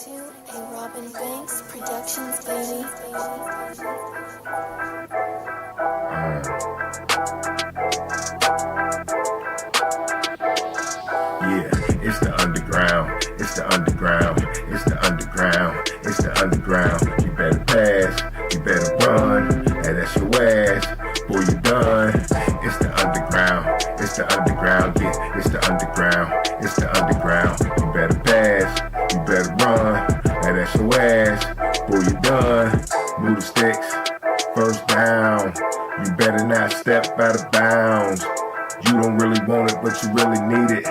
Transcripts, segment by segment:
to a Robin Banks Productions, baby. Yeah, it's the underground, it's the underground, it's the underground, it's the underground. You better pass, you better run, and that's your ass, boy, you done. It's the underground, it's the underground, yeah, it's the underground, it's the underground. You better pass, you better run, and that's your ass, boy, you done. Move the sticks, first down. You better not step out of bounds. You don't really want it, but you really need it.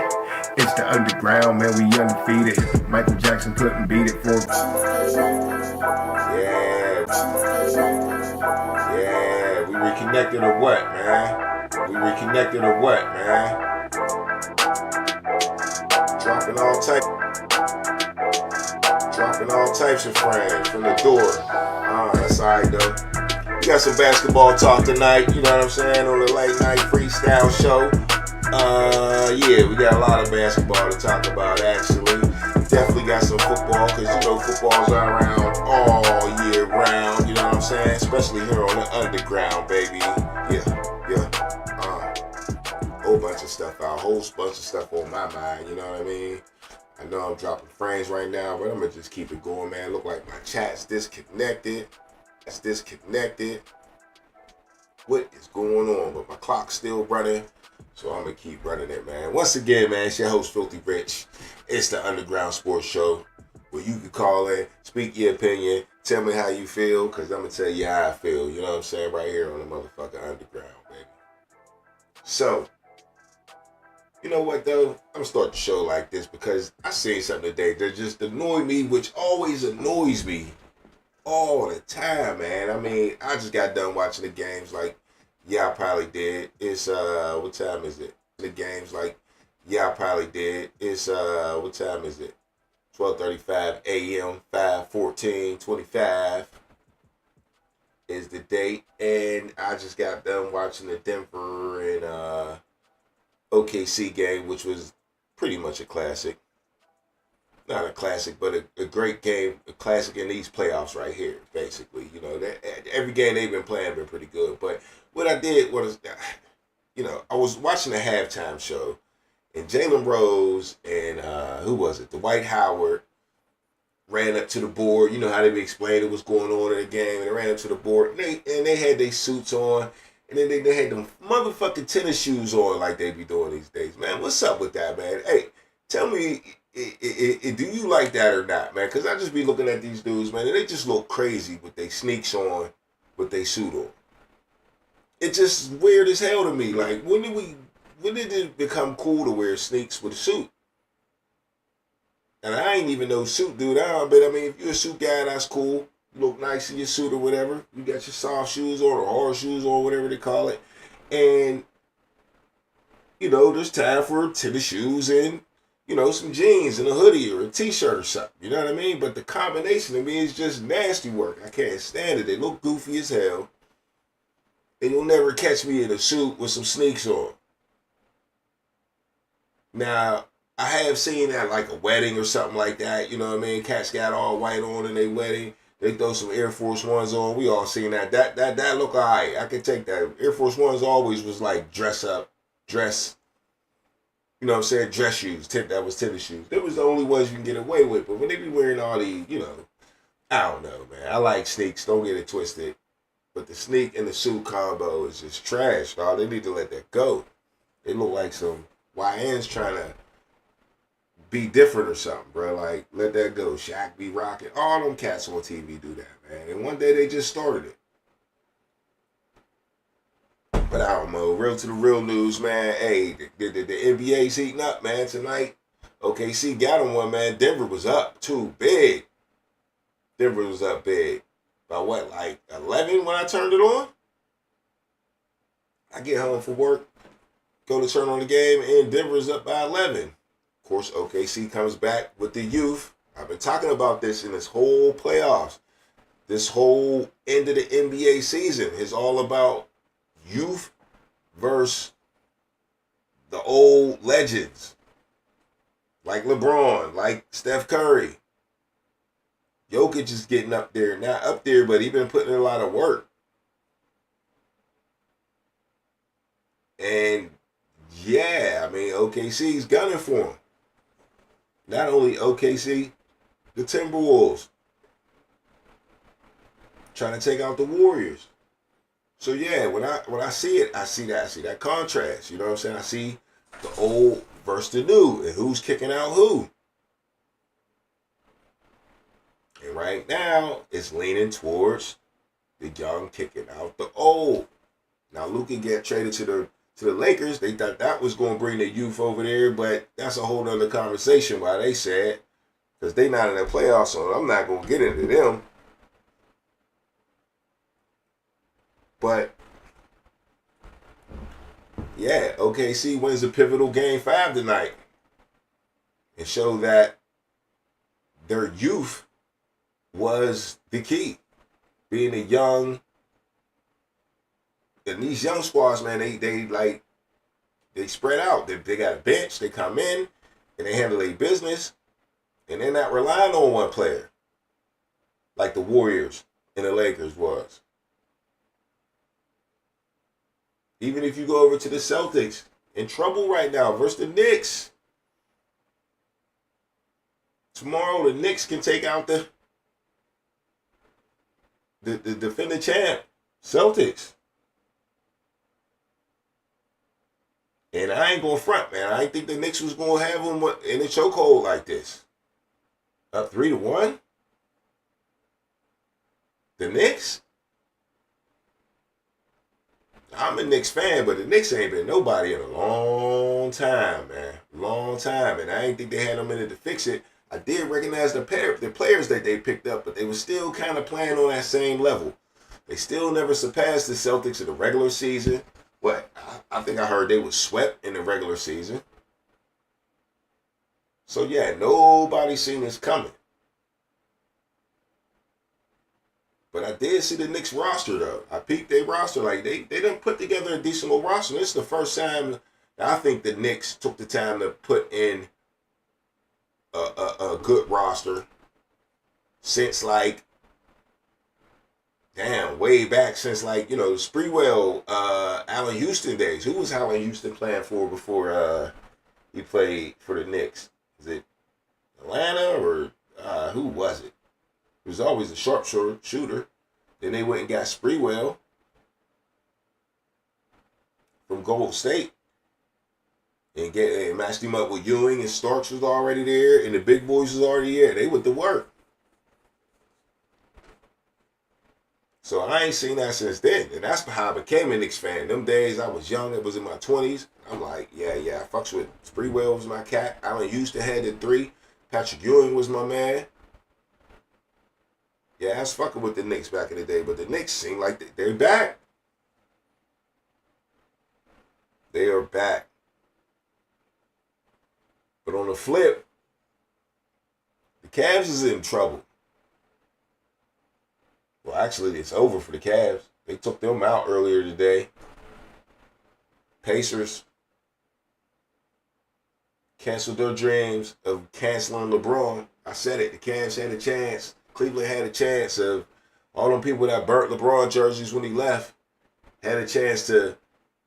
It's the underground, man, we undefeated. Michael Jackson couldn't beat it for... Yeah, we reconnected or what, man? We reconnected or what, man? Dropping all types of frames from the door. That's alright though. We got some basketball talk tonight, you know what I'm saying, on the late night freestyle show. Yeah, we got a lot of basketball to talk about actually. Definitely got some football, because you know football's around all year round, you know what I'm saying? Especially here on the underground, baby. Yeah. Whole bunch of stuff out, whole bunch of stuff on my mind, you know what I mean? I know I'm dropping frames right now, but I'm gonna just keep it going, man. Look like my chat's disconnected. That's disconnected. What is going on? But my clock's still running, so I'm gonna keep running it, man. Once again, man, it's your host, Filthy Rich. It's the Underground Sports Show, where you can call in, speak your opinion, tell me how you feel, because I'm gonna tell you how I feel, you know what I'm saying, right here on the motherfucking Underground, baby. So, you know what, though? I'm gonna start the show like this because I seen something today that just annoyed me, which always annoys me all the time, man. I mean, I just got done watching the games like y'all probably did. It's, what time is it? The games like y'all probably did. It's, what time is it? 12:35 a.m., 5/14/25 is the date. And I just got done watching the Denver and, OKC game, which was pretty much a classic. Not a classic, but a great game, a classic in these playoffs right here, basically. You know, every game they've been playing been pretty good. But what I did was, you know, I was watching the halftime show, and Jalen Rose and, who was it? Dwight Howard ran up to the board. You know how they be explaining what's going on in the game, and they ran up to the board, and they had their suits on. And then they had them motherfucking tennis shoes on like they be doing these days. Man, what's up with that, man? Hey, tell me, do you like that or not, man? Because I just be looking at these dudes, man, and they just look crazy with their sneaks on, with their suit on. It's just weird as hell to me. Like, when did it become cool to wear sneaks with a suit? And I ain't even no suit dude, but I mean, if you're a suit guy, that's cool. You look nice in your suit or whatever. You got your soft shoes on or hard shoes on, whatever they call it. And, you know, there's time for tennis shoes and, you know, some jeans and a hoodie or a t-shirt or something. You know what I mean? But the combination of me is just nasty work. I can't stand it. They look goofy as hell. And you'll never catch me in a suit with some sneaks on. Now, I have seen at like a wedding or something like that. You know what I mean? Cats got all white on in their wedding. They throw some Air Force Ones on. We all seen that. That look all right. I can take that. Air Force Ones always was like dress, you know what I'm saying, dress shoes. That was tennis shoes. They was the only ones you can get away with. But when they be wearing all these, you know, I don't know, man. I like sneaks. Don't get it twisted. But the sneak and the suit combo is just trash, dog. They need to let that go. They look like some YNs trying to be different or something, bro. Like, let that go. Shaq be rocking. All them cats on TV do that, man. And one day they just started it. But I don't know. Real to the real news, man. Hey, the NBA's heating up, man, tonight. OKC got them one, man. Denver was up, too. Big. Denver was up big. By what, like 11 when I turned it on? I get home from work, go to turn on the game, and Denver's up by 11. Of course, OKC comes back with the youth. I've been talking about this in this whole playoffs. This whole end of the NBA season is all about youth versus the old legends. Like LeBron, like Steph Curry. Jokic is getting up there. Not up there, but he been putting in a lot of work. And yeah, I mean, OKC's gunning for him. Not only OKC, the Timberwolves trying to take out the Warriors. So yeah, when I see it, I see that contrast. You know what I'm saying? I see the old versus the new, and who's kicking out who. And right now, it's leaning towards the young kicking out the old. Now Luka get traded to the Lakers. They thought that was going to bring the youth over there, but that's a whole other conversation. Why they said, because they not in the playoffs, so I'm not going to get into them. But yeah, OKC wins the pivotal game 5 tonight and show that their youth was the key. Being a young, and these young squads, man, they spread out. They got a bench. They come in and they handle their business, and they're not relying on one player like the Warriors and the Lakers was. Even if you go over to the Celtics, in trouble right now versus the Knicks. Tomorrow the Knicks can take out the defending champ, Celtics. And I ain't going to front, man. I didn't think the Knicks was going to have them in a chokehold like this. Up 3-1? The Knicks? I'm a Knicks fan, but the Knicks ain't been nobody in a long time, man. Long time. And I didn't think they had them in it to fix it. I did recognize the players that they picked up, but they were still kind of playing on that same level. They still never surpassed the Celtics in the regular season. But I think I heard they was swept in the regular season. So yeah, nobody seen this coming. But I did see the Knicks roster though. I peeped their roster. Like they didn't put together a decent little roster. This is the first time that I think the Knicks took the time to put in a good roster since like way back since like, the Sprewell, Allen Houston days. Who was Allen Houston playing for before he played for the Knicks? Is it Atlanta or who was it? He was always a sharpshooter. Then they went and got Sprewell from Golden State and matched him up with Ewing, and Starks was already there, and the big boys was already there. They went to work. So I ain't seen that since then. And that's how I became a Knicks fan. Them days I was young, it was in my 20s. I'm like, yeah, I fucks with Sprewell was my cat. Allen Houston had the 3. Patrick Ewing was my man. Yeah, I was fucking with the Knicks back in the day, but the Knicks seem like they're back. They are back. But on the flip, the Cavs is in trouble. Well, actually, it's over for the Cavs. They took them out earlier today. Pacers canceled their dreams of canceling LeBron. I said it. The Cavs had a chance. Cleveland had a chance of all them people that burnt LeBron jerseys when he left had a chance to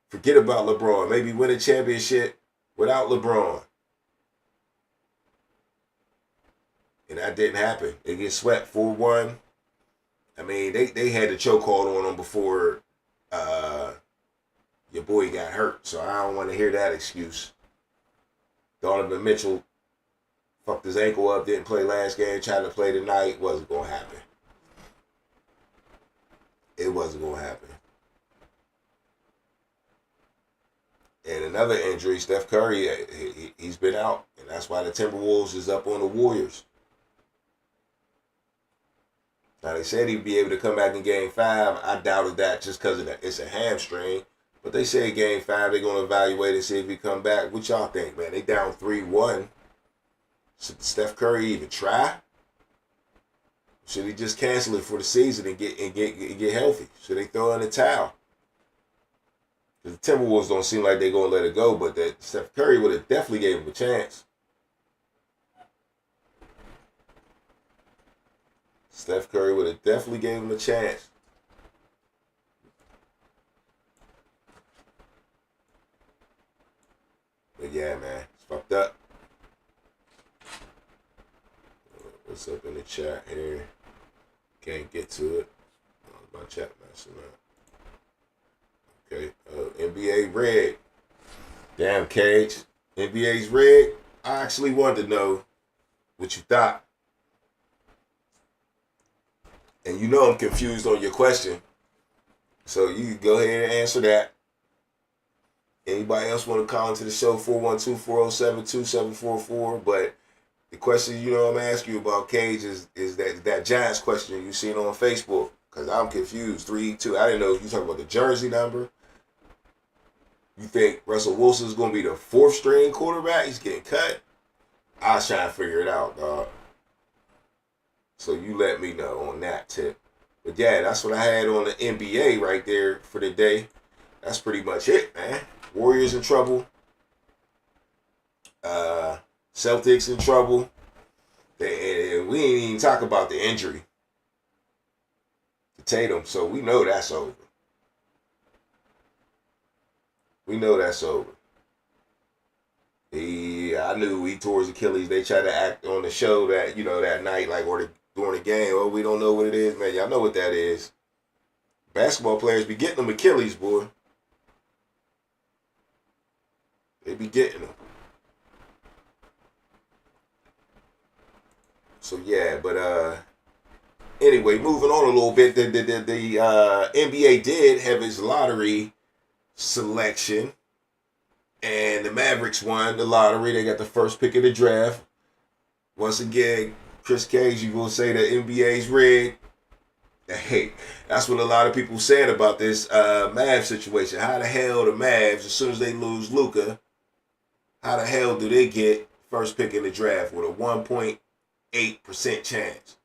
forget about LeBron. Maybe win a championship without LeBron. And that didn't happen. They get swept 4-1. I mean, they had the chokehold on them before your boy got hurt. So I don't want to hear that excuse. Donovan Mitchell fucked his ankle up, didn't play last game, tried to play tonight. Wasn't going to happen. It wasn't going to happen. And another injury, Steph Curry, he's been out. And that's why the Timberwolves is up on the Warriors. Now, they said he'd be able to come back in Game 5. I doubted that just because it's a hamstring. But they say Game 5, they're going to evaluate and see if he come back. What y'all think, man? They down 3-1. Should Steph Curry even try? Should he just cancel it for the season and get healthy? Should they throw in the towel? The Timberwolves don't seem like they're going to let it go, but that Steph Curry would have definitely gave him a chance. Steph Curry would have definitely gave him a chance. But yeah, man, it's fucked up. What's up in the chat here? Can't get to it. My chat messing up. Okay, NBA red. Damn, Cage. NBA's red. I actually wanted to know what you thought. And you know I'm confused on your question. So you can go ahead and answer that. Anybody else want to call into the show? 412-407-2744. But the question, you know, I'm asking you about, Cage, is that Giants question you seen on Facebook. Because I'm confused. 3-2. I didn't know if you talking about the jersey number. You think Russell Wilson's going to be the fourth string quarterback? He's getting cut? I was trying to figure it out, dog. So you let me know on that tip. But yeah, that's what I had on the NBA right there for the day. That's pretty much it, man. Warriors in trouble. Celtics in trouble. We ain't even talk about the injury to Tatum, so we know that's over. We know that's over. I knew he tore his Achilles. They tried to act on the show that, you know, that night, like, or during the game. Oh, we don't know what it is, man. Y'all know what that is. Basketball players be getting them Achilles, boy. They be getting them. So yeah, but anyway, moving on a little bit. The NBA did have his lottery selection, and the Mavericks won the lottery. They got the first pick of the draft. Once again, Chris Cage, you gonna say the NBA's rigged? Hey, that's what a lot of people saying about this Mavs situation. How the hell the Mavs, as soon as they lose Luka, how the hell do they get first pick in the draft with a 1.8% chance?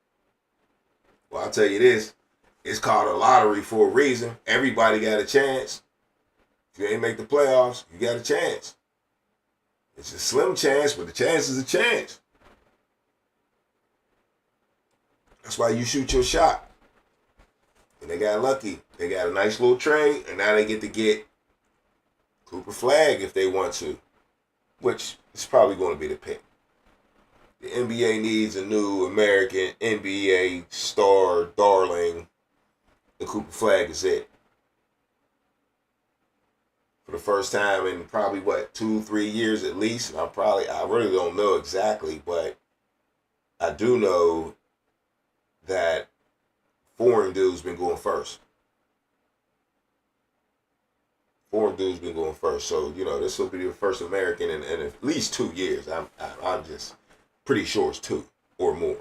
Well, I'll tell you this. It's called a lottery for a reason. Everybody got a chance. If you ain't make the playoffs, you got a chance. It's a slim chance, but the chance is a chance. That's why you shoot your shot. And they got lucky. They got a nice little trade, and now they get to get Cooper Flag if they want to, which is probably going to be the pick. The NBA needs a new American NBA star darling. The Cooper Flag is it. For the first time in probably, 2-3 years at least. I really don't know exactly, but I do know that foreign dudes been going first. So, you know, this will be the first American in at least 2 years. I'm just pretty sure it's 2 or more.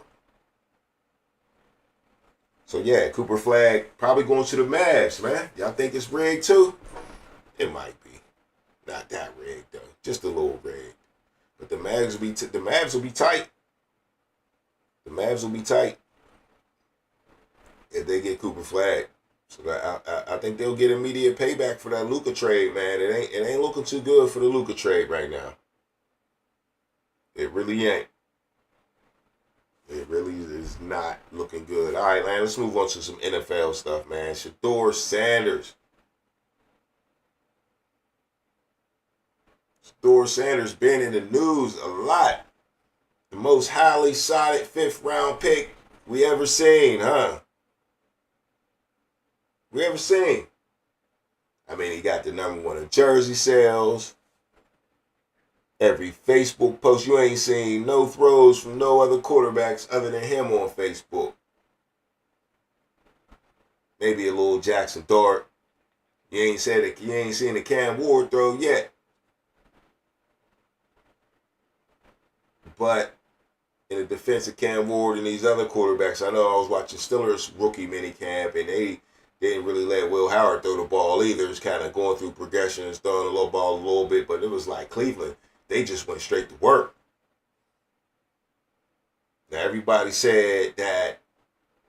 So, yeah, Cooper Flag probably going to the Mavs, man. Y'all think it's rigged, too? It might be. Not that rigged, though. Just a little rigged. But the Mavs will be tight. The Mavs will be tight if they get Cooper Flag. So I think they'll get immediate payback for that Luka trade, man. It ain't looking too good for the Luka trade right now. It really ain't. It really is not looking good. All right, man, let's move on to some NFL stuff, man. Shedeur Sanders. Shedeur Sanders been in the news a lot. The most highly cited 5th round pick we ever seen, huh? We ever seen. I mean, he got the #1 in jersey sales. Every Facebook post, you ain't seen no throws from no other quarterbacks other than him on Facebook. Maybe a little Jackson Dart. You ain't seen the Cam Ward throw yet. But in the defense of Cam Ward and these other quarterbacks, I know I was watching Steelers rookie minicamp, and they didn't really let Will Howard throw the ball either. It's kind of going through progressions, throwing the low ball a little bit, but it was like Cleveland. They just went straight to work. Now, everybody said that,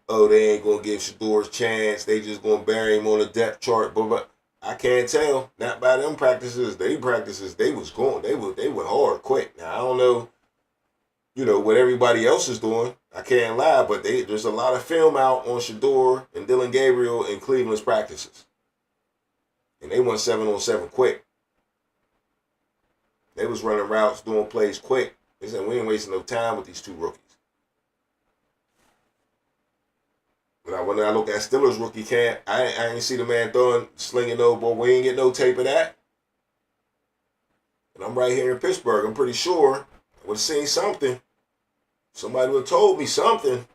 oh, they ain't going to give Shedeur a chance. They just going to bury him on the depth chart. But I can't tell. Not by them practices. They was going. They went hard quick. Now, I don't know, you know, what everybody else is doing. I can't lie, but there's a lot of film out on Shador and Dylan Gabriel in Cleveland's practices. And they went 7-on-7 quick. They was running routes, doing plays quick. They said, we ain't wasting no time with these two rookies. But when I look at Steelers rookie camp, I ain't see the man slinging no ball. We ain't get no tape of that. And I'm right here in Pittsburgh. I'm pretty sure I would have seen something. Somebody would have told me something.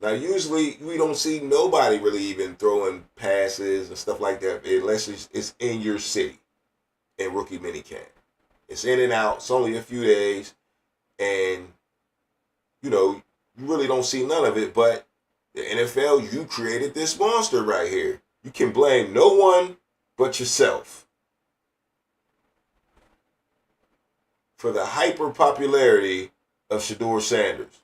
Now, usually, we don't see nobody really even throwing passes and stuff like that unless it's in your city in rookie minicamp. It's in and out. It's only a few days. And, you really don't see none of it. But the NFL, you created this monster right here. You can blame no one but yourself for the hyper popularity of Shador Sanders.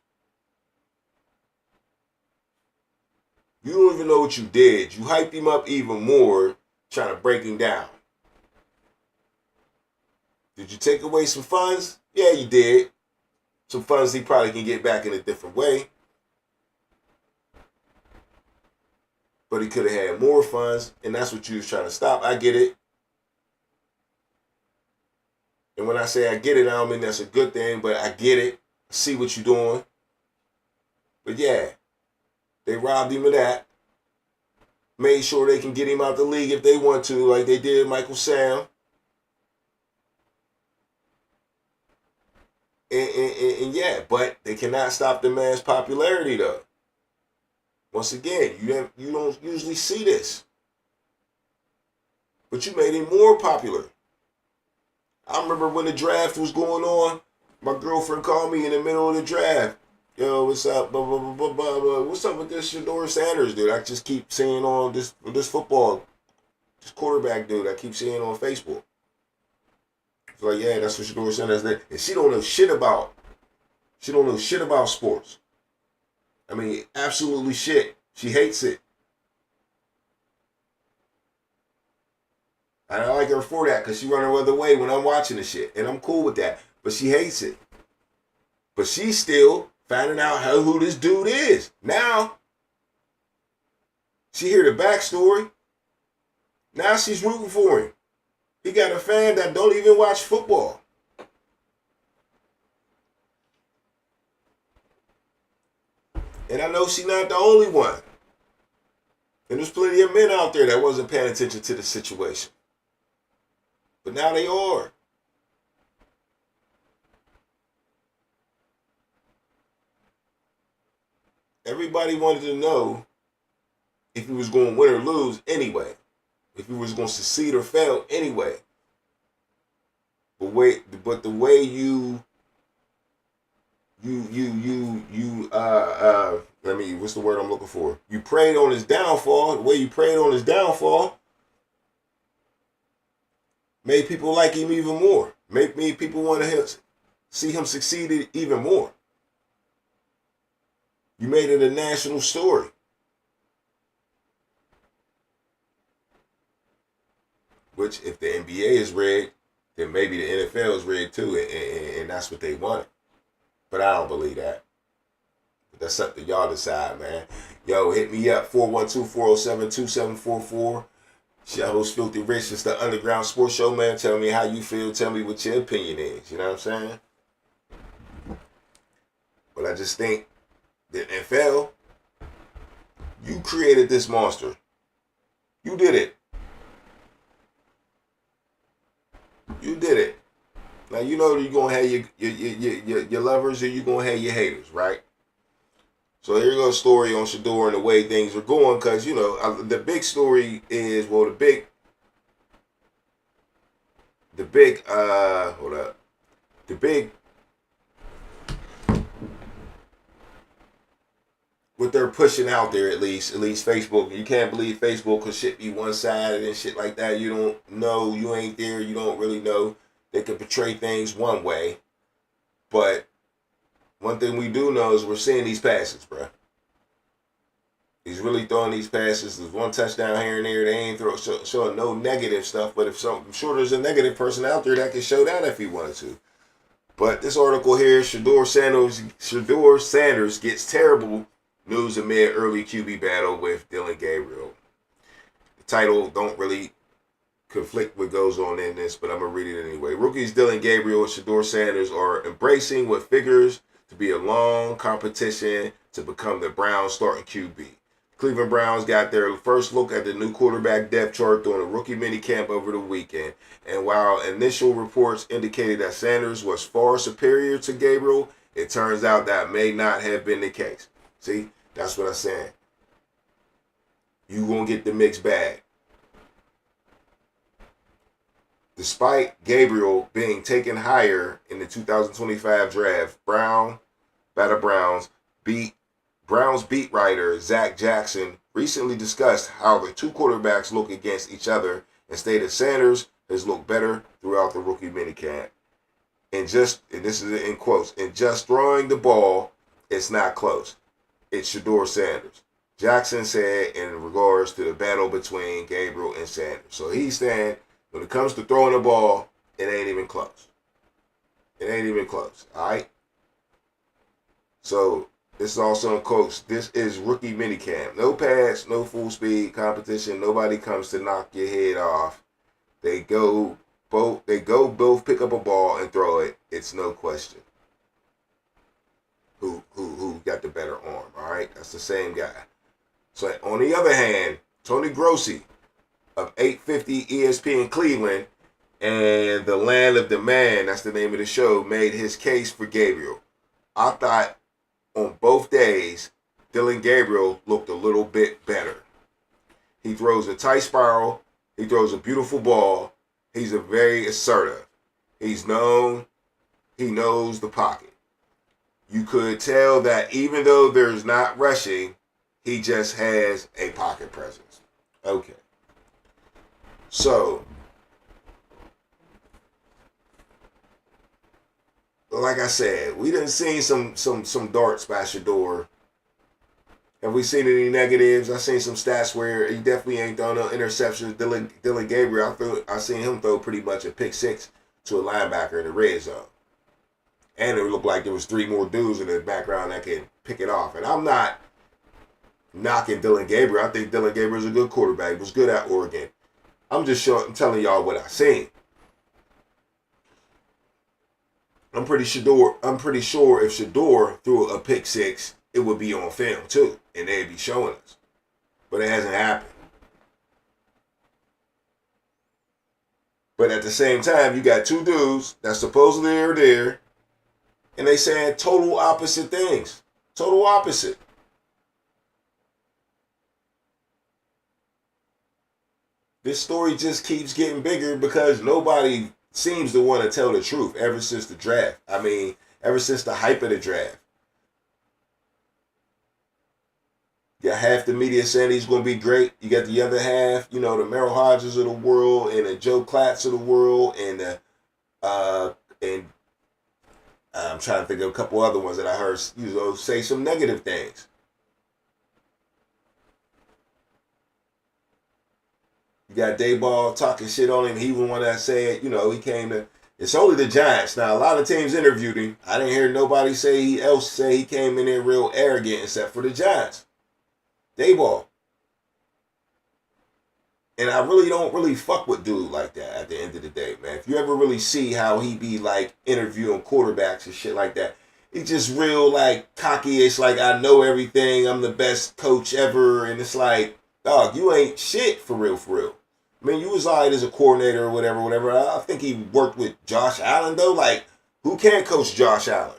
You don't even know what you did. You hyped him up even more, trying to break him down. Did you take away some funds? Yeah, you did. Some funds he probably can get back in a different way. But he could have had more funds, and that's what you was trying to stop. I get it. And when I say I get it, I don't mean that's a good thing, but I get it. I see what you're doing. But yeah, they robbed him of that. Made sure they can get him out the league if they want to, like they did Michael Sam. And yeah, but they cannot stop the man's popularity though. Once again, you don't usually see this. But you made him more popular. I remember when the draft was going on, my girlfriend called me in the middle of the draft. Yo, what's up? Blah, blah, blah, blah, blah, blah. What's up with this Shador Sanders dude? I just keep seeing on this football, this quarterback dude I keep seeing on Facebook. It's like, yeah, that's what Shador Sanders did. And she don't know shit about sports. I mean, absolutely shit. She hates it. And I like her for that because she run her other way when I'm watching the shit. And I'm cool with that. But she hates it. But she's still finding out who this dude is. Now, she hear the backstory. Now she's rooting for him. He got a fan that don't even watch football. And I know she's not the only one. And there's plenty of men out there that wasn't paying attention to the situation. But now they are. Everybody wanted to know if he was going to win or lose anyway. If he was going to succeed or fail anyway. But the way you what's the word I'm looking for? You preyed on his downfall. The way you preyed on his downfall made people like him even more. Made people want to see him succeed even more. You made it a national story. Which, if the NBA is rigged, then maybe the NFL is rigged too, and that's what they wanted. But I don't believe that. But that's up to y'all decide, man. Yo, hit me up, 412-407-2744. It's your host, Filthy Rich. It's the Underground Sports Show, man. Tell me how you feel. Tell me what your opinion is. You know what I'm saying? But I just think the NFL, you created this monster. You did it. You did it. Now, you know you're going to have your lovers or you're going to have your haters, right? So here goes a story on Shador and the way things are going because, the big story is, hold up. What they're pushing out there, at least Facebook. You can't believe Facebook because shit be one-sided and shit like that. You don't know. You ain't there. You don't really know. They can portray things one way. But one thing we do know is we're seeing these passes, bro. He's really throwing these passes. There's one touchdown here and there. They ain't showing no negative stuff. But I'm sure there's a negative person out there that can show that if he wanted to. But this article here, Shedeur Sanders gets terrible news amid early QB battle with Dillon Gabriel. The title don't really conflict what goes on in this, but I'm going to read it anyway. Rookies Dillon Gabriel and Shedeur Sanders are embracing what figures to be a long competition to become the Browns starting QB. Cleveland Browns got their first look at the new quarterback depth chart during a rookie minicamp over the weekend. And while initial reports indicated that Sanders was far superior to Gabriel, it turns out that may not have been the case. See, that's what I'm saying. You gonna get the mixed bag. Despite Gabriel being taken higher in the 2025 draft, Browns beat writer Zach Jackson recently discussed how the two quarterbacks look against each other and stated Sanders has looked better throughout the rookie minicamp. And this is in quotes, in just throwing the ball, it's not close. It's Shedeur Sanders. Jackson said in regards to the battle between Gabriel and Sanders. So he's saying when it comes to throwing the ball, it ain't even close. It ain't even close. All right? So this is also in quotes. This is rookie minicamp. No pads, no full speed competition. Nobody comes to knock your head off. They go both pick up a ball and throw it. It's no question. Who got the better arm? All right, that's the same guy. So on the other hand, Tony Grossi of 850 ESPN Cleveland and the Land of the Man, that's the name of the show, made his case for Gabriel. I thought on both days, Dillon Gabriel looked a little bit better. He throws a tight spiral. He throws a beautiful ball. He's a very assertive. He knows the pocket. You could tell that even though there's not rushing, he just has a pocket presence. Okay. So, like I said, we done seen some darts by Shedeur. Have we seen any negatives? I seen some stats where he definitely ain't thrown no interceptions. Dillon Gabriel, I seen him throw pretty much a pick six to a linebacker in the red zone. And it looked like there was three more dudes in the background that can pick it off. And I'm not knocking Dillon Gabriel. I think Dillon Gabriel's a good quarterback. He was good at Oregon. I'm just telling y'all what I seen. I'm pretty sure if Shedeur threw a pick six, it would be on film too, and they'd be showing us. But it hasn't happened. But at the same time, you got two dudes that supposedly are there, and they saying total opposite things. Total opposite. This story just keeps getting bigger because nobody seems to want to tell the truth ever since the draft. I mean, ever since the hype of the draft. You got half the media saying he's going to be great. You got the other half, the Merrill Hodges of the world and the Joe Klatz of the world and I'm trying to think of a couple other ones that I heard, say some negative things. You got Dayball talking shit on him. He was one that said, he came to. It's only the Giants. Now, a lot of teams interviewed him. I didn't hear nobody say he came in there real arrogant except for the Giants. Dayball. And I really don't fuck with dude like that at the end of the day, man. If you ever really see how he be like interviewing quarterbacks and shit like that, he's just real like cocky-ish, like I know everything, I'm the best coach ever, and it's like, dog, you ain't shit for real, for real. I mean, you was alright as a coordinator or whatever. I think he worked with Josh Allen though. Like, who can't coach Josh Allen?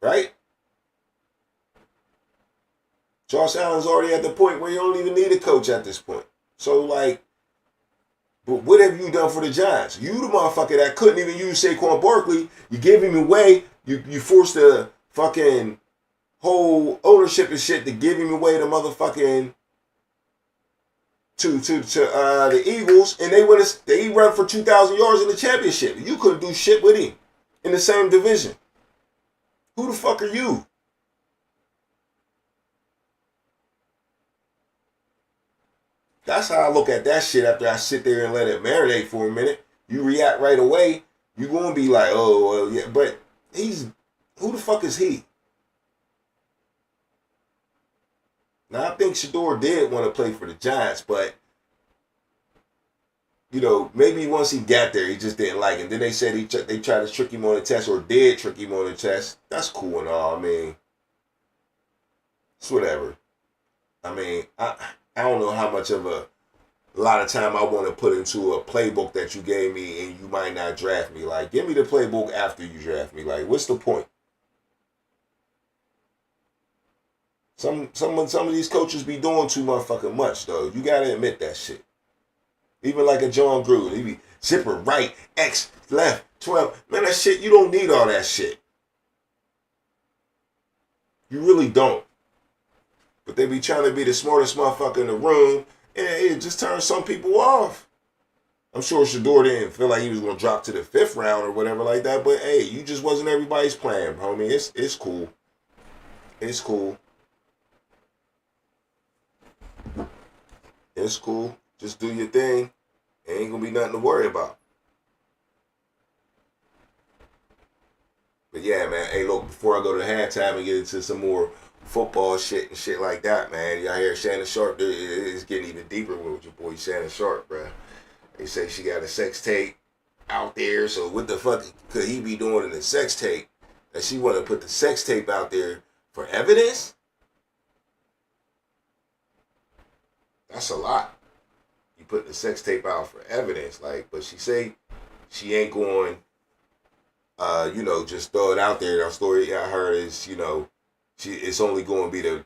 Right? Josh Allen's already at the point where you don't even need a coach at this point. So, like, but what have you done for the Giants? You the motherfucker that couldn't even use Saquon Barkley. You gave him away. You forced the fucking whole ownership and shit to give him away to motherfucking to the Eagles, and they run for 2,000 yards in the championship. You couldn't do shit with him in the same division. Who the fuck are you? That's how I look at that shit after I sit there and let it marinate for a minute. You react right away, you gonna be like, oh, well, yeah. But who the fuck is he? Now, I think Shador did want to play for the Giants, but, you know, maybe once he got there, he just didn't like it. Then they said they tried to trick him on the test, or did trick him on the test. That's cool and all. I mean, it's whatever. I mean, I don't know how much of a lot of time I want to put into a playbook that you gave me and you might not draft me. Like, give me the playbook after you draft me. Like, what's the point? Some of these coaches be doing too motherfucking much, though. You gotta admit that shit. Even like a John Gruden, he be zipper right, X, left, 12. Man, that shit, you don't need all that shit. You really don't. But they be trying to be the smartest motherfucker in the room, and it just turns some people off. I'm sure Shador didn't feel like he was going to drop to the 5th round or whatever like that, but hey, you just wasn't everybody's plan, homie. It's cool. It's cool. It's cool. Just do your thing. It ain't going to be nothing to worry about. But yeah, man. Hey, look, before I go to halftime and get into some more football shit and shit like that, man. Y'all hear Shannon Sharp? It's getting even deeper with your boy Shannon Sharp, bro. They say she got a sex tape out there. So what the fuck could he be doing in the sex tape? That she want to put the sex tape out there for evidence? That's a lot. You put the sex tape out for evidence, like, but she say she ain't going, you know, just throw it out there. Our story I heard is, you know, it's only going to be the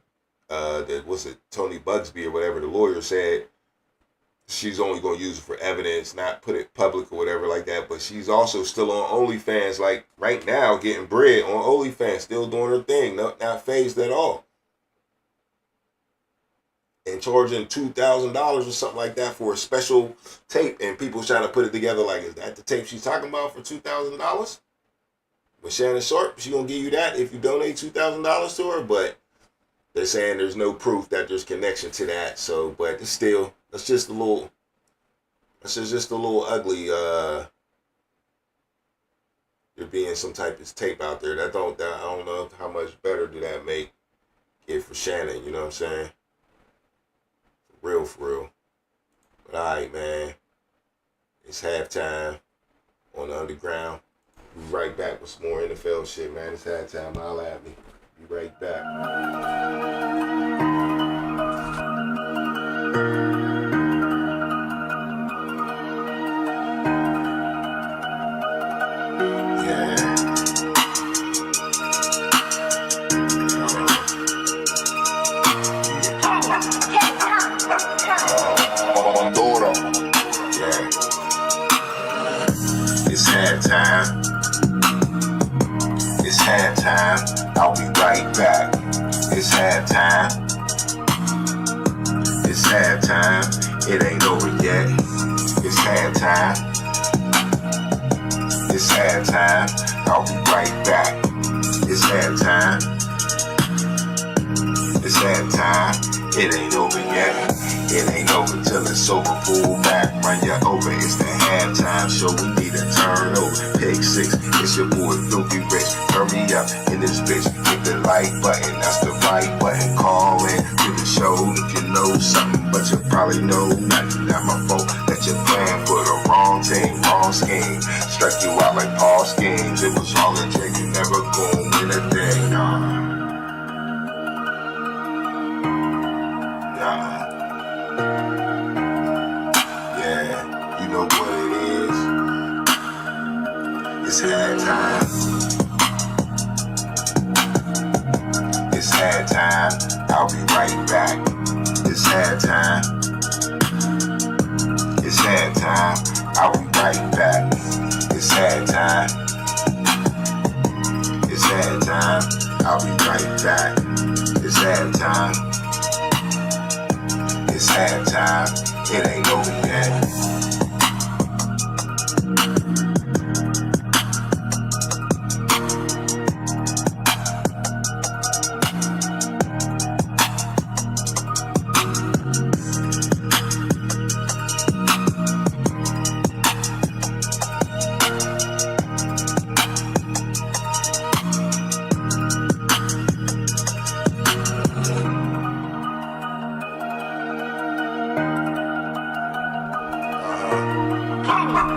what's it, Tony Bugsby or whatever the lawyer said. She's only going to use it for evidence, not put it public or whatever like that. But she's also still on OnlyFans, like right now, getting bread on OnlyFans, still doing her thing, not phased at all. And charging $2,000 or something like that for a special tape, and people trying to put it together like, is that the tape she's talking about for $2,000? With Shannon Sharp, she gonna give you that if you donate $2,000 to her, but they're saying there's no proof that there's connection to that. So, but it's still, that's just a little ugly. There being some type of tape out there I don't know how much better do that make it for Shannon. You know what I'm saying? For real. But alright, man. It's halftime on the Underground. Be right back with some more NFL shit, man. It's halftime. Holla at me. Be right back. It's halftime. I'll be right back. It's halftime. It's halftime. It ain't over yet. It's halftime. It's halftime. I'll be right back. It's halftime. It's halftime. It ain't over yet. It ain't over till it's over. Pull back, run you over. It's the halftime show. We need a turnover. Pick 6. It's your boy Filthy Rich. Turn me up in this bitch. Hit the like button. That's the right button. Call in to the show if you know something, but you probably know nothing. Not my fault that you're playing for the wrong team, wrong scheme. Strike you out like Paul schemes. It was all a dream. You never gonna win a thing. Nah. Yeah, you know what it is. It's halftime. It's halftime. I'll be right back. It's halftime. It's halftime. I'll be right back. It's halftime. It's halftime. I'll be right back. It's halftime. It's halftime. It ain't over yet.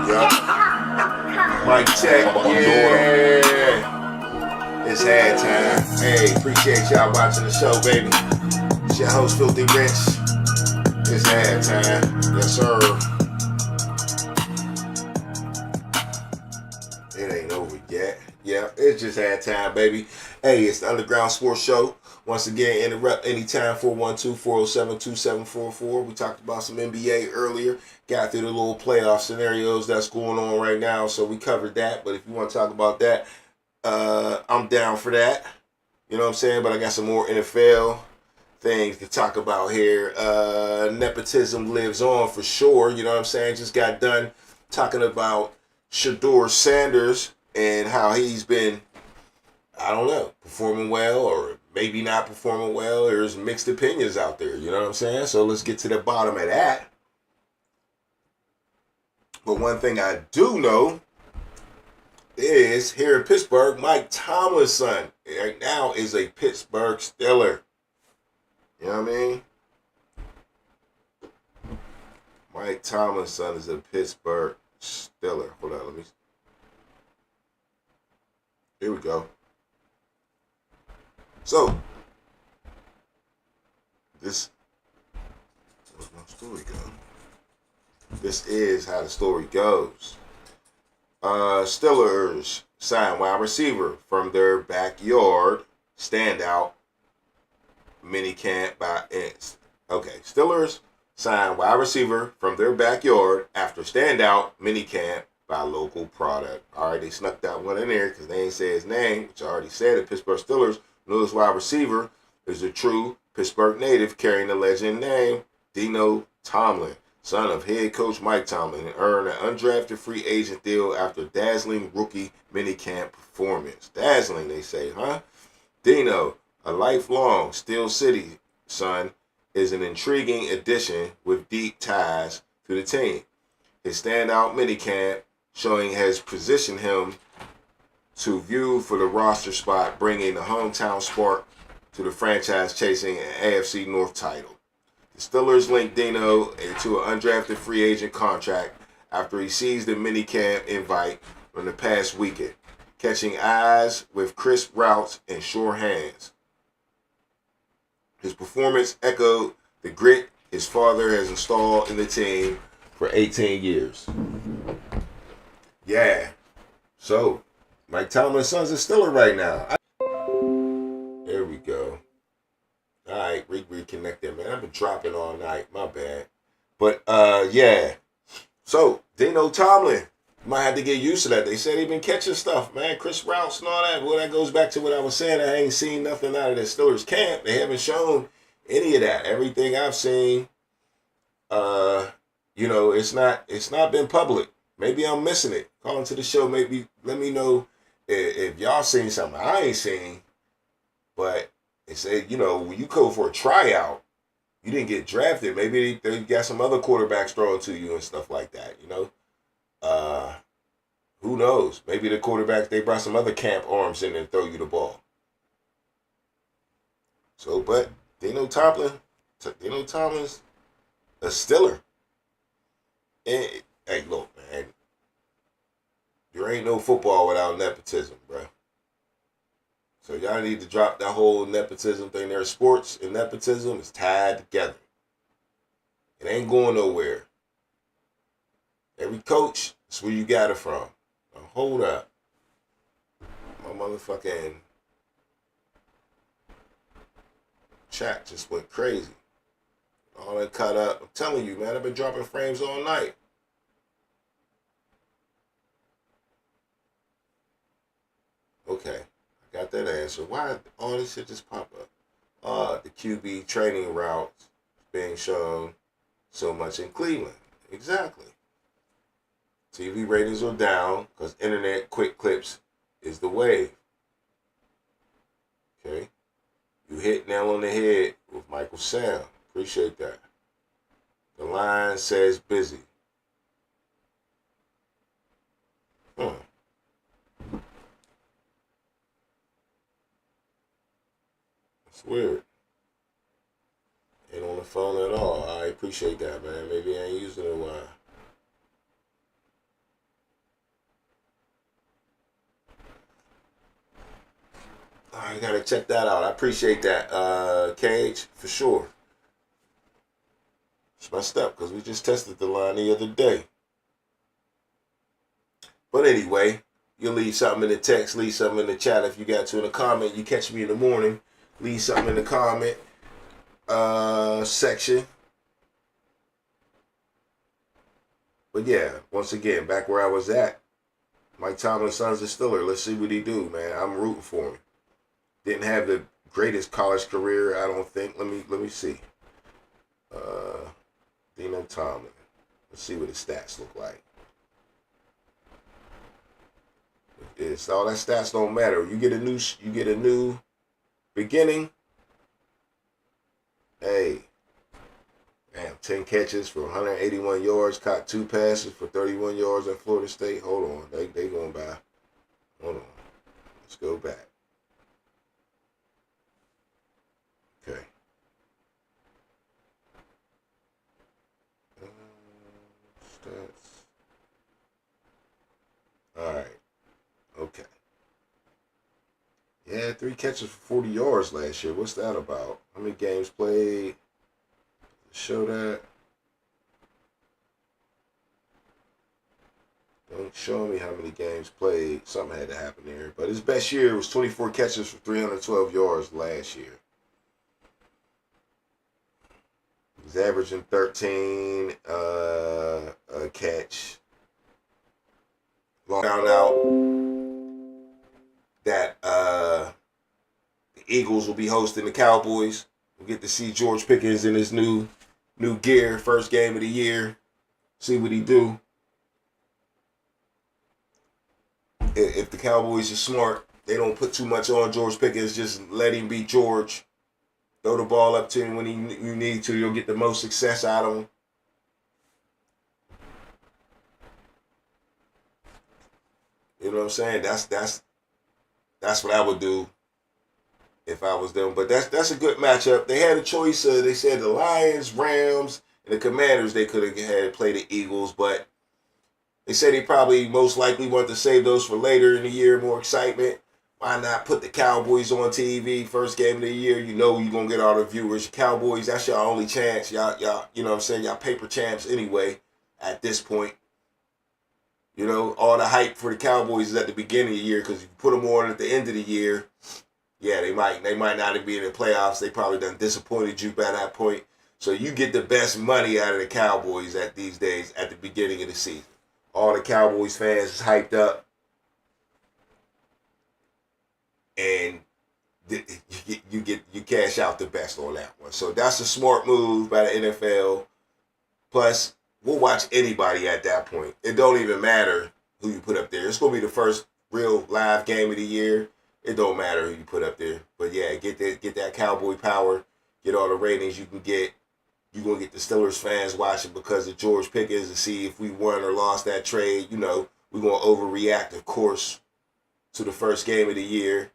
Yup. Mic check. Yeah. It's ad time. Hey, appreciate y'all watching the show, baby. It's your host, Filthy Rich. It's ad time. Yes, sir. It ain't over yet. Yeah, it's just ad time, baby. Hey, it's the Underground Sports Show. Once again, interrupt anytime, 412-407-2744. We talked about some NBA earlier. Got through the little playoff scenarios that's going on right now, so we covered that. But if you want to talk about that, I'm down for that. You know what I'm saying? But I got some more NFL things to talk about here. Nepotism lives on for sure. You know what I'm saying? Just got done talking about Shedeur Sanders and how he's been, I don't know, performing well or maybe not performing well. There's mixed opinions out there. You know what I'm saying? So let's get to the bottom of that. But one thing I do know is here in Pittsburgh, Mike Tomlin's son right now is a Pittsburgh Steeler. You know what I mean? Mike Tomlin's son is a Pittsburgh Steeler. Hold on, let me. Here we go. So, where's my story go? This is how the story goes. Steelers sign wide receiver from their backyard standout minicamp by Ints. Okay, Steelers sign wide receiver from their backyard after standout minicamp by local product. All right, they snuck that one in there because they ain't say his name, which I already said. The Pittsburgh Steelers newest wide receiver is a true Pittsburgh native carrying the legend name Dino Tomlin, son of head coach Mike Tomlin, and earned an undrafted free agent deal after dazzling rookie minicamp performance. Dazzling, they say, huh? Dino, a lifelong Steel City son, is an intriguing addition with deep ties to the team. His standout minicamp showing has positioned him to view for the roster spot, bringing the hometown spark to the franchise chasing an AFC North title. The Steelers linked Dino to an undrafted free agent contract after he seized the minicamp invite from the past weekend, catching eyes with crisp routes and sure hands. His performance echoed the grit his father has installed in the team for 18 years. Yeah. So, Mike Tomlin's son's a Steeler right now. There we go. All right, reconnected, man. I've been dropping all night. My bad. But, yeah. So, Dino Tomlin. Might have to get used to that. They said he been catching stuff, man. Chris Routes and all that. Well, that goes back to what I was saying. I ain't seen nothing out of the Steelers camp. They haven't shown any of that. Everything I've seen, you know, it's not been public. Maybe I'm missing it. Call into the show. Maybe let me know if y'all seen something I ain't seen. But it said, you know, when you go for a tryout, you didn't get drafted. Maybe they got some other quarterbacks throwing to you and stuff like that, you know. Who knows? Maybe the quarterback, they brought some other camp arms in and throw you the ball. So, but Dino Tomlin's a Steeler. And, hey, look, man. There ain't no football without nepotism, bro. So y'all need to drop that whole nepotism thing there. Sports and nepotism is tied together. It ain't going nowhere. Every coach, that's where you got it from. Now, hold up. My motherfucking chat just went crazy. All that cut up. I'm telling you, man, I've been dropping frames all night. Okay, I got that answer. Why all this shit just pop up? The QB training routes being shown so much in Cleveland. Exactly. TV ratings are down because internet quick clips is the wave. Okay? You hit nail on the head with Michael Sam. Appreciate that. The line says busy. It's weird. Ain't on the phone at all. I appreciate that, man. Maybe I ain't using it in a while. I gotta check that out. I appreciate that, Cage, for sure. It's my step because we just tested the line the other day. But anyway, you leave something in the text, leave something in the chat if you got to in the comment. You catch me in the morning, leave something in the comment section. But yeah, once again, back where I was at, Mike Tomlin's son's a Stiller. Let's see what he do, man. I'm rooting for him. Didn't have the greatest college career, I don't think. Let me see. Dino Tomlin. Let's see what his stats look like. It's all that stats don't matter. You get a new beginning. Hey, damn, 10 catches for 181 yards, caught 2 passes for 31 yards at Florida State. Hold on, they going by. Hold on, let's go back. Okay. Stats. All right. Okay. Yeah, 3 catches for 40 yards last year. What's that about? How many games played? Show that. Don't show me how many games played. Something had to happen there. But his best year was 24 catches for 312 yards last year. He's averaging 13 a catch. Found out that the Eagles will be hosting the Cowboys. We'll get to see George Pickens in his new gear, first game of the year. See what he do. If the Cowboys are smart, they don't put too much on George Pickens. Just let him be George. Throw the ball up to him when you need to. You'll get the most success out of him. You know what I'm saying? That's what I would do if I was them. But that's a good matchup. They had a choice. They said the Lions, Rams, and the Commanders. They could have had play the Eagles, but they said they probably most likely want to save those for later in the year, more excitement. Why not put the Cowboys on TV, first game of the year? You know you're going to get all the viewers. Cowboys, that's your only chance. Y'all, you know what I'm saying? Y'all paper champs anyway at this point. You know, all the hype for the Cowboys is at the beginning of the year because if you put them on at the end of the year, yeah, they might not be in the playoffs. They probably done disappointed you by that point. So you get the best money out of the Cowboys at these days at the beginning of the season. All the Cowboys fans is hyped up. And you cash out the best on that one. So that's a smart move by the NFL. Plus, we'll watch anybody at that point. It don't even matter who you put up there. It's gonna be the first real live game of the year. It don't matter who you put up there. But yeah, get that Cowboy power. Get all the ratings you can get. You're gonna get the Steelers fans watching because of George Pickens to see if we won or lost that trade. You know, we're gonna overreact, of course, to the first game of the year.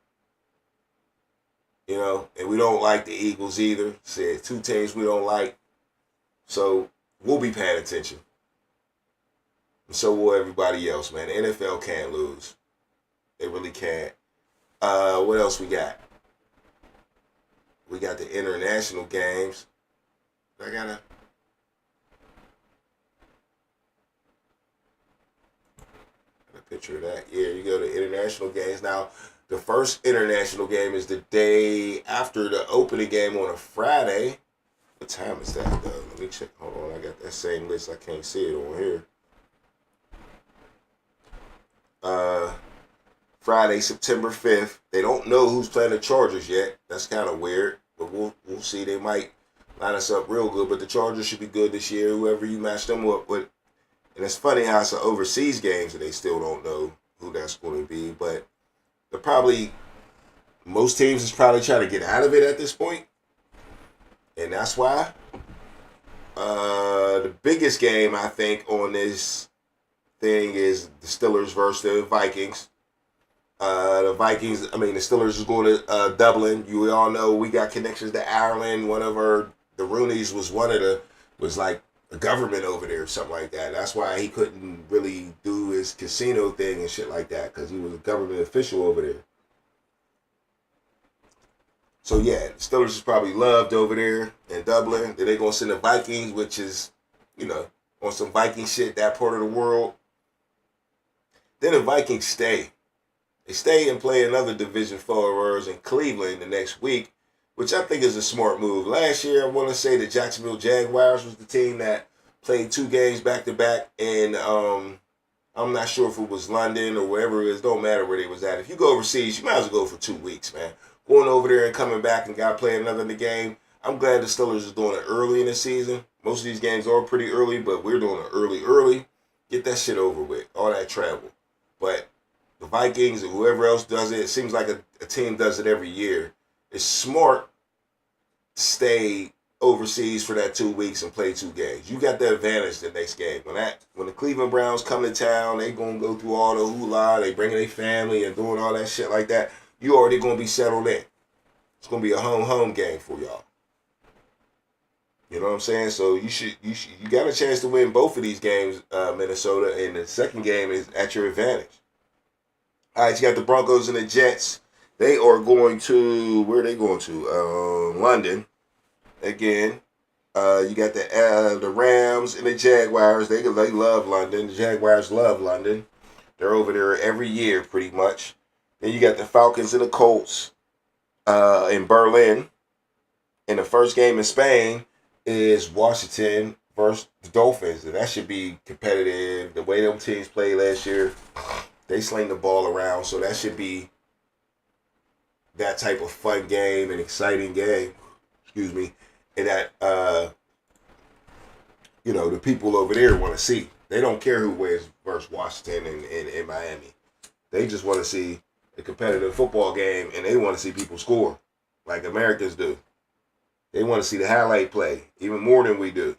You know, and we don't like the Eagles either. Said 2 teams we don't like. So we'll be paying attention. And so will everybody else, man. The NFL can't lose. They really can't. What else we got? We got the international games. I got a picture of that. Yeah, you go to international games. Now, the first international game is the day after the opening game on a Friday. What time is that, though? Let me check. Hold on. I got that same list. I can't see it on here. Friday, September 5th. They don't know who's playing the Chargers yet. That's kind of weird. But we'll see. They might line us up real good. But the Chargers should be good this year, whoever you match them up with. And it's funny how it's an overseas games and they still don't know who that's going to be. But most teams is probably trying to get out of it at this point. And that's why the biggest game, I think, on this thing is the Steelers versus the Vikings. The Steelers is going to Dublin. You all know we got connections to Ireland. The Rooneys was like a government over there or something like that. That's why he couldn't really do his casino thing and shit like that because he was a government official over there. So yeah, the Steelers is probably loved over there in Dublin. Then they're gonna send the Vikings, which is, on some Viking shit, that part of the world. Then the Vikings stay. They stay and play another Division 4 in Cleveland the next week, which I think is a smart move. Last year, I want to say the Jacksonville Jaguars was the team that played 2 games back to back, and I'm not sure if it was London or wherever it is. Don't matter where they was at. If you go overseas, you might as well go for 2 weeks, man. Going over there and coming back and got to play another in the game. I'm glad the Steelers is doing it early in the season. Most of these games are pretty early, but we're doing it early. Get that shit over with. All that travel. But the Vikings and whoever else does it seems like a team does it every year. It's smart to stay overseas for that 2 weeks and play 2 games. You got the advantage the next game. When the Cleveland Browns come to town, they gonna go through all the hoo-la, they bringing their family and doing all that shit like that. You already gonna be settled in. It's gonna be a home game for y'all. You know what I'm saying? So you got a chance to win both of these games, Minnesota, and the second game is at your advantage. All right, you got the Broncos and the Jets. They are going to, where are they going to? London again. You got the Rams and the Jaguars. They love London. The Jaguars love London. They're over there every year pretty much. Then you got the Falcons and the Colts in Berlin. And the first game in Spain is Washington versus the Dolphins. And that should be competitive. The way them teams played last year, they sling the ball around. So that should be that type of fun game and exciting game. Excuse me. And that, the people over there want to see. They don't care who wins versus Washington and Miami. They just want to see a competitive football game, and they want to see people score like Americans do. They want to see the highlight play even more than we do.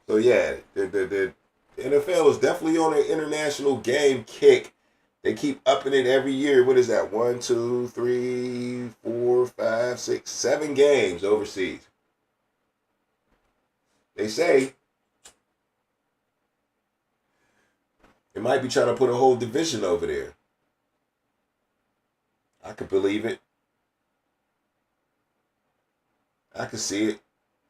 So yeah, the NFL is definitely on an international game kick. They keep upping it every year. What is that? 1, 2, 3, 4, 5, 6, 7 games overseas. They say they might be trying to put a whole division over there. I could believe it. I could see it.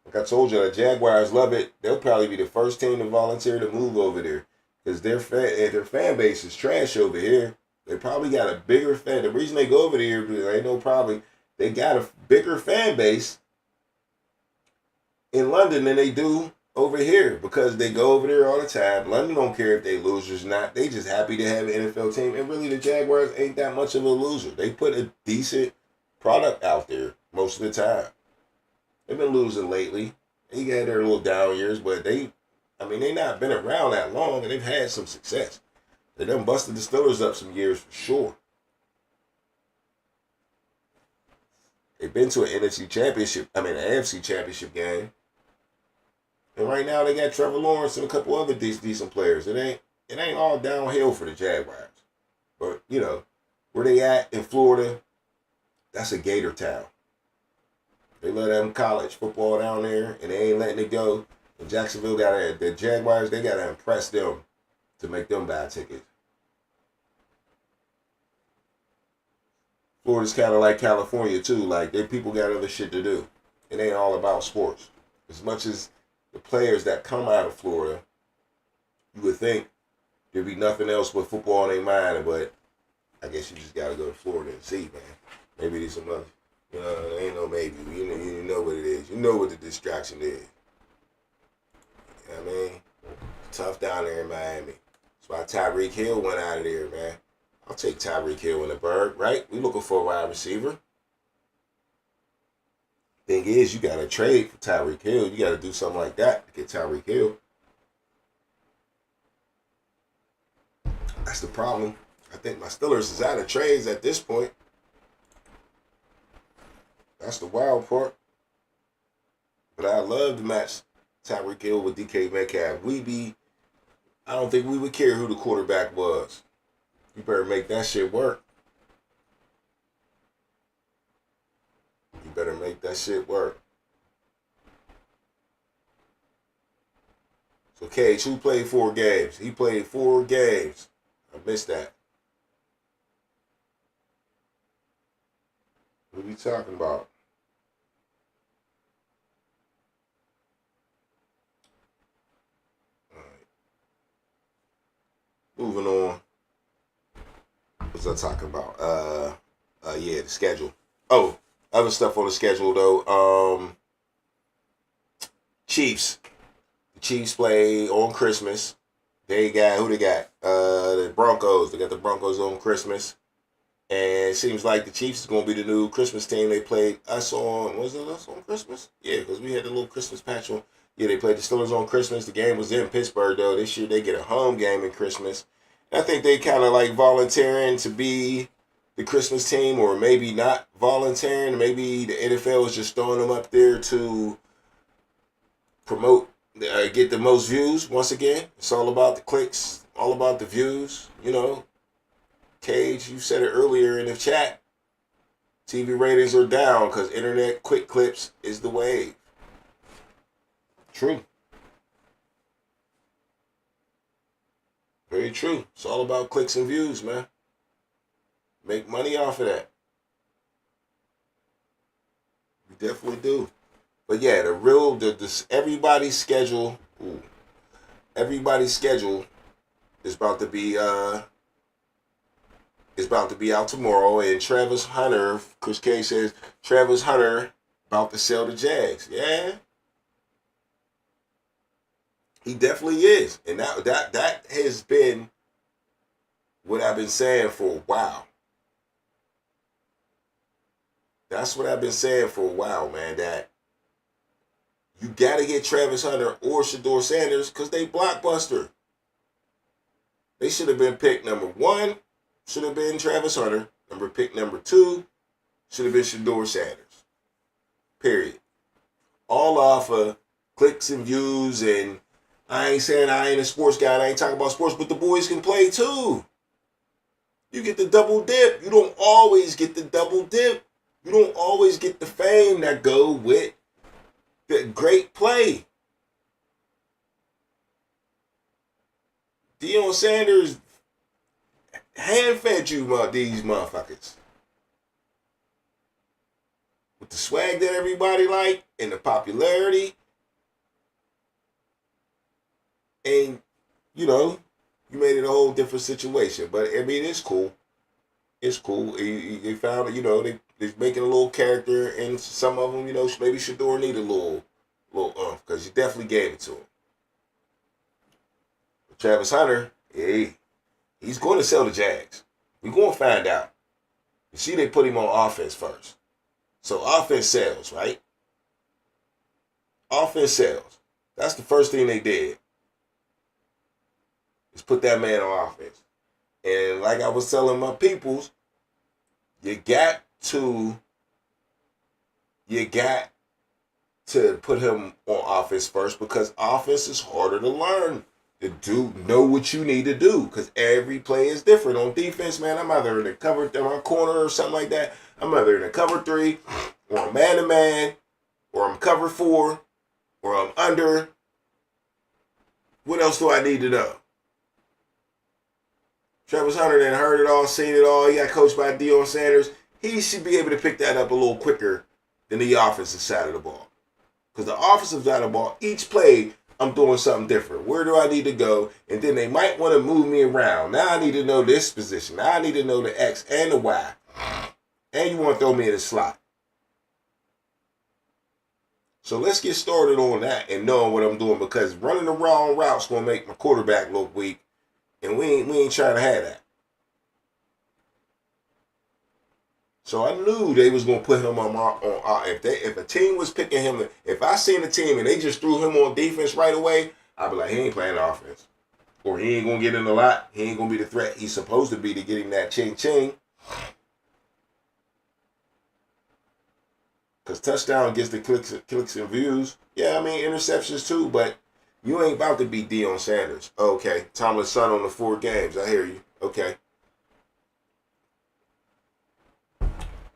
Like I told you, the Jaguars love it. They'll probably be the first team to volunteer to move over there because their fan base is trash over here. They probably got a bigger fan. The reason they go over there, they know probably they got a bigger fan base in London than they do over here because they go over there all the time. London don't care if they losers or not. They just happy to have an NFL team. And really, the Jaguars ain't that much of a loser. They put a decent product out there most of the time. They've been losing lately. They got their little down years, but they not been around that long, and they've had some success. They done busted the Steelers up some years for sure. They've been to an AFC championship game. And right now they got Trevor Lawrence and a couple other decent players. It ain't all downhill for the Jaguars. But, where they at in Florida, that's a Gator town. They let them college football down there, and they ain't letting it go. And Jacksonville the Jaguars, they got to impress them to make them buy tickets. Florida's kind of like California, too. Like, people got other shit to do. It ain't all about sports. As much as the players that come out of Florida, you would think there'd be nothing else but football in their mind, but I guess you just got to go to Florida and see, man. Maybe there's some other. There ain't no maybe. You know what it is. You know what the distraction is. You know what I mean? Tough down there in Miami. That's why Tyreek Hill went out of there, man. I'll take Tyreek Hill in the Berg, right? We looking for a wide receiver. Thing is, you got to trade for Tyreek Hill. You got to do something like that to get Tyreek Hill. That's the problem. I think my Steelers is out of trades at this point. That's the wild part. But I love to match Tyreek Hill with DK Metcalf. I don't think we would care who the quarterback was. You better make that shit work. You better make that shit work. So Cage, who played 4 games? He played 4 games. I missed that. What are we talking about? All right. Moving on. What's I talking about? Yeah, the schedule. Oh, other stuff on the schedule though. Chiefs. The Chiefs play on Christmas. They got who they got? The Broncos. They got the Broncos on Christmas. And it seems like the Chiefs is gonna be the new Christmas team. They played us on was it us on Christmas? Yeah, because we had the little Christmas patch on. Yeah, they played the Steelers on Christmas. The game was in Pittsburgh though. This year they get a home game in Christmas. And I think they kind of like volunteering to be the Christmas team, or maybe not volunteering. Maybe the NFL is just throwing them up there to promote, get the most views. Once again, it's all about the clicks, all about the views. You know, Cage, you said it earlier in the chat. TV ratings are down because internet quick clips is the wave. True. Very true. It's all about clicks and views, man. Make money off of that. We definitely do. But yeah, everybody's schedule. Everybody's schedule is about to be out tomorrow. And Travis Hunter, Chris K says Travis Hunter about to sell the Jags. Yeah, he definitely is, and that has been what I've been saying for a while. That's what I've been saying for a while, man. That you got to get Travis Hunter or Shedeur Sanders because they blockbuster. They should have been picked number 1. Should have been Travis Hunter. Pick number 2 should have been Shedeur Sanders. Period. All off of clicks and views, and I ain't saying I ain't a sports guy. I ain't talking about sports, but the boys can play too. You get the double dip. You don't always get the double dip. You don't always get the fame that go with the great play. Deion Sanders hand-fed you these motherfuckers. With the swag that everybody like and the popularity. And, you know, you made it a whole different situation. But, I mean, it's cool. It's cool. They found, you know, they're making a little character, and some of them, you know, maybe Shedeur need a little because you definitely gave it to him. But Travis Hunter, he's going to sell the Jags. We're going to find out. You see, they put him on offense first. So offense sells, right? Offense sells. That's the first thing they did. Is put that man on offense. And like I was telling my peoples, you got to put him on offense first, because offense is harder to learn. To know what you need to do, because every play is different. On defense, man, I'm either in the cover, in my corner or something like that. I'm either in the cover 3, or I'm man-to-man, or I'm cover 4, or I'm under. What else do I need to know? Travis Hunter then heard it all, seen it all. He got coached by Deion Sanders. He should be able to pick that up a little quicker than the offensive side of the ball. Because the offensive side of the ball, each play, I'm doing something different. Where do I need to go? And then they might want to move me around. Now I need to know this position. Now I need to know the X and the Y. And you want to throw me in the slot. So let's get started on that and knowing what I'm doing, because running the wrong route's going to make my quarterback look weak. And we ain't trying to have that. So I knew they was gonna put him on if a team was picking him, if I seen a team and they just threw him on defense right away, I'd be like, he ain't playing offense, or he ain't gonna get in a lot. He ain't gonna be the threat he's supposed to be to get him that ching. Because touchdown gets the clicks and views. Yeah, I mean interceptions too, but you ain't about to beat Deion Sanders. Okay, Tomlin's son on the 4 games. I hear you. Okay.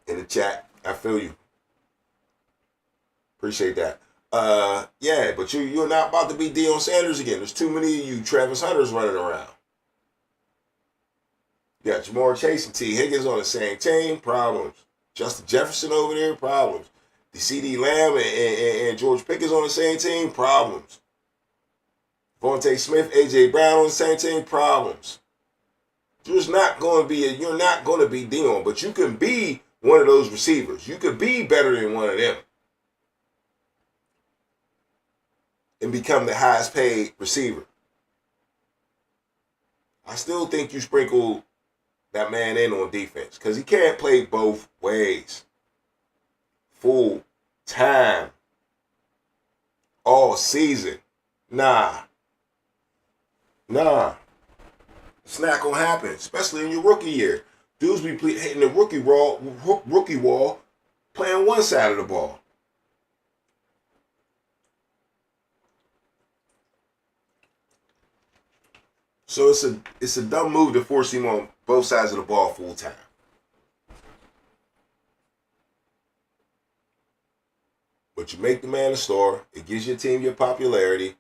In the chat, I feel you. Appreciate that. Yeah, but you're not about to beat Deion Sanders again. There's too many of you Travis Hunters running around. You got Jamar Chase and T. Higgins on the same team. Problems. Justin Jefferson over there, problems. The CD Lamb and George Pickens on the same team, problems. Vontae Smith, AJ Brown on the same team, problems. You're not going to be Dion, but you can be one of those receivers. You could be better than one of them and become the highest paid receiver. I still think you sprinkle that man in on defense because he can't play both ways. Full time. All season. Nah. It's not going to happen, especially in your rookie year. Dudes be hitting the rookie wall, playing one side of the ball. So it's a dumb move to force him on both sides of the ball full time. But you make the man a star. It gives your team your popularity.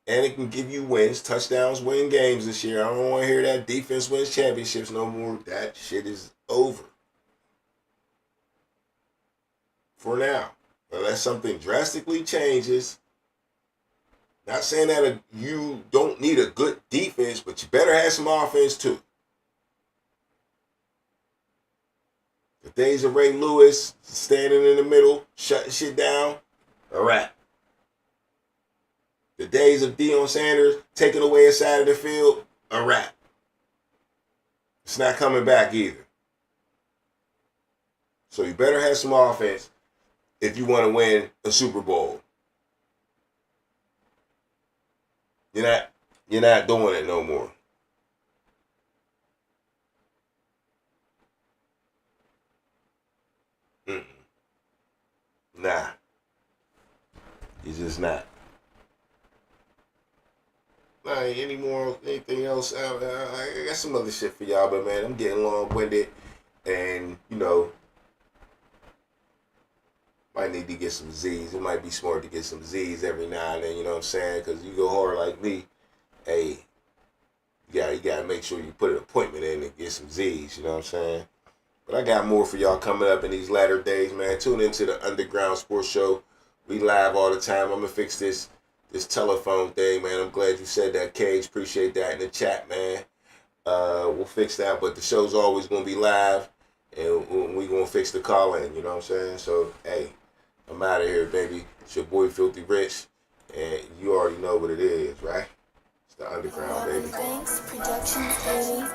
And it can give you wins. Touchdowns win games this year. I don't want to hear that defense wins championships no more. That shit is over. For now. Unless something drastically changes. Not saying that you don't need a good defense, but you better have some offense too. The days of Ray Lewis standing in the middle, shutting shit down, a wrap. The days of Deion Sanders taking away a side of the field, a wrap. It's not coming back either. So you better have some offense if you want to win a Super Bowl. You're not doing it no more. Nah. You're just not. Anything else? I got some other shit for y'all, but man, I'm getting long-winded, and might need to get some Z's. It might be smart to get some Z's every now and then. You know what I'm saying? Because you go hard like me, hey, you gotta make sure you put an appointment in and get some Z's. You know what I'm saying? But I got more for y'all coming up in these latter days, man. Tune into the Underground Sports Show. We live all the time. I'm gonna fix this telephone thing, man. I'm glad you said that, Cage. Appreciate that in the chat, man. We'll fix that, but the show's always gonna be live, and we gonna fix the call in. You know what I'm saying? So, hey, I'm out of here, baby. It's your boy Filthy Rich, and you already know what it is, right? It's the Underground, baby. Robin Banks Productions, baby.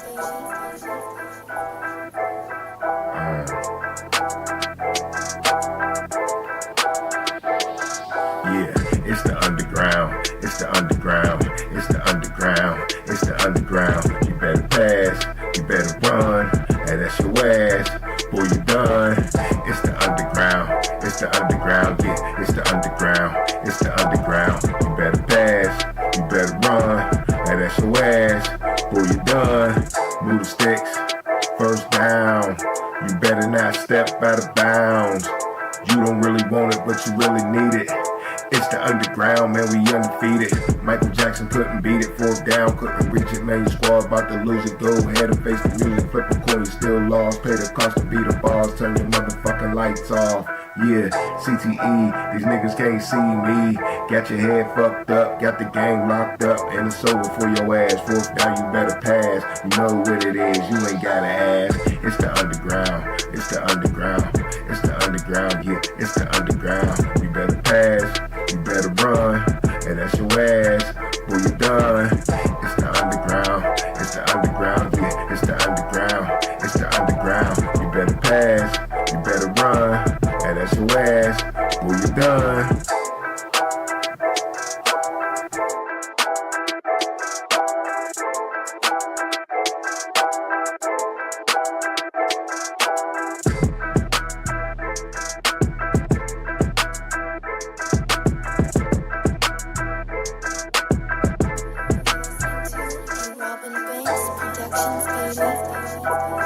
Yeah, it's the underground, it's the underground, it's the underground, it's the underground. You better pass, you better run, and that's your ass, boy, you done. It's the underground, yeah, it's the underground, it's the underground. You better pass, you better run, and that's your ass, boy, you done. Move the sticks, first down, you better not step out of bounds. You don't really want it, but you really need it. It's the underground, man, we undefeated. Michael Jackson couldn't beat it, fourth down, couldn't reach it, man, your squad about to lose it. Go ahead and face the music, flip a coin, you still lost. Pay the cost to beat the bars, turn your motherfucking lights off. Yeah, CTE, these niggas can't see me. Got your head fucked up, got the game locked up, and it's over for your ass. Fourth down, you better pass. You know what it is, you ain't gotta ask. It's the underground, it's the underground, it's the underground, yeah, it's the underground. You better pass, you better run, and that's your ass, boy, you done. It's the underground, yeah, it's the underground, it's the underground. You better pass, you better run, and that's your ass, boy, you done. Robin Banks Productions, baby.